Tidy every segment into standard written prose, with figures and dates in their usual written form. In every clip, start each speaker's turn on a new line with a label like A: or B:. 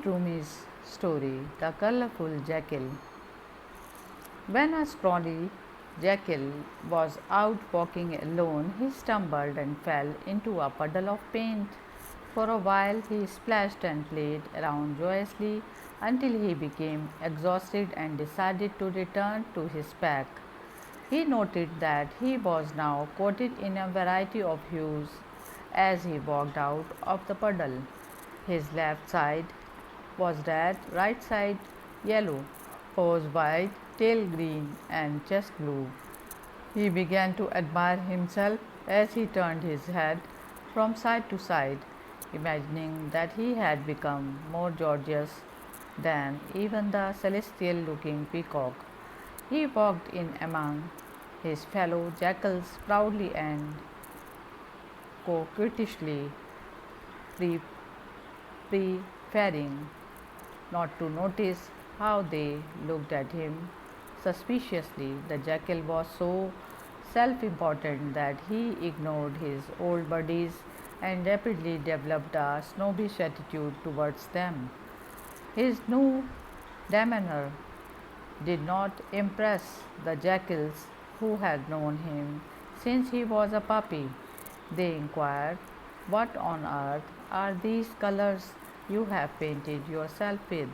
A: Rumi's story, The Colorful Jackal. When a scrawny jackal was out walking alone, he stumbled and fell into a puddle of paint. For a while, he splashed and played around joyously until he became exhausted and decided to return to his pack. He noted that he was now coated in a variety of hues as he walked out of the puddle. His left side was red, right side yellow, paws white, tail green, and chest blue. He began to admire himself as he turned his head from side to side, imagining that he had become more gorgeous than even the celestial looking peacock. He walked in among his fellow jackals proudly and coquettishly, pre- preferring not to notice how they looked at him suspiciously. The jackal was so self important that he ignored his old buddies and rapidly developed a snobbish attitude towards them. His new demeanor did not impress the jackals who had known him since he was a puppy. They inquired, "What on earth are these colors you have painted yourself with?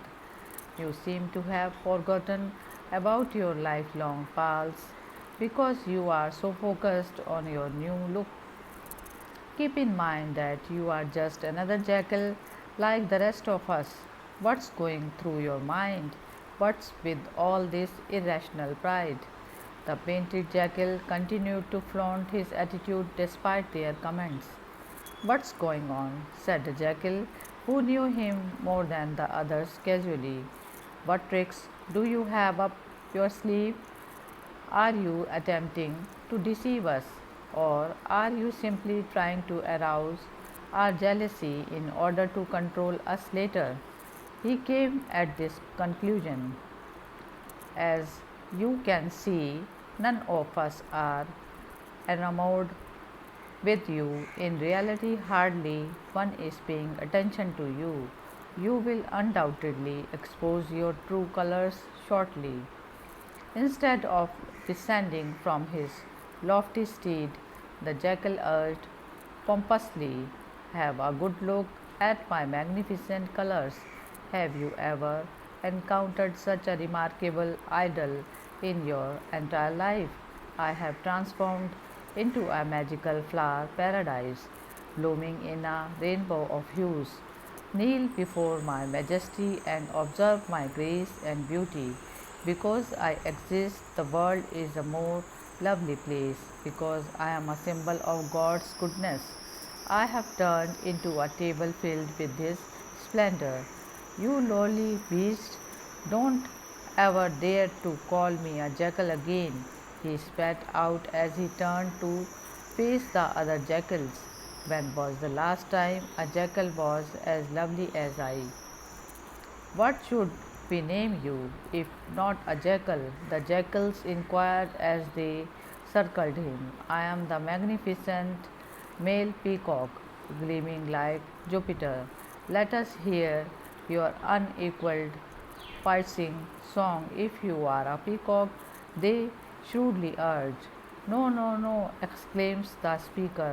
A: You seem to have forgotten about your lifelong pals because you are so focused on your new look. Keep in mind that you are just another jackal like the rest of us. What's going through your mind? What's with all this irrational pride?" The painted jackal continued to flaunt his attitude despite their comments. "What's going on?" said the jackal, who knew him more than the others casually. "What tricks do you have up your sleeve? Are you attempting to deceive us, or are you simply trying to arouse our jealousy in order to control us later?" He came at this conclusion. "As you can see, none of us are enamored with you. In reality, hardly one is paying attention to you. You will undoubtedly expose your true colors shortly." Instead of descending from his lofty steed, the jackal urged pompously, "Have a good look at my magnificent colors. Have you ever encountered such a remarkable idol in your entire life? I have transformed into a magical flower paradise, blooming in a rainbow of hues. Kneel before my majesty and observe my grace and beauty. Because I exist, the world is a more lovely place. Because I am a symbol of God's goodness, I have turned into a table filled with His splendor. You lowly beast, don't ever dare to call me a jackal again," he spat out as he turned to face the other jackals. "When was the last time a jackal was as lovely as I? What should we name you, if not a jackal?" The jackals inquired as they circled him. "I am the magnificent male peacock, gleaming like Jupiter. Let us hear your unequaled piercing song if you are a peacock," they shrewdly urged. "No, no, no," exclaims the speaker.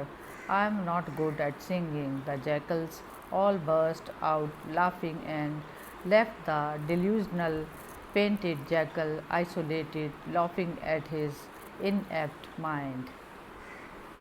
A: "I am not good at singing." The jackals all burst out laughing and left the delusional painted jackal isolated, laughing at his inept mind.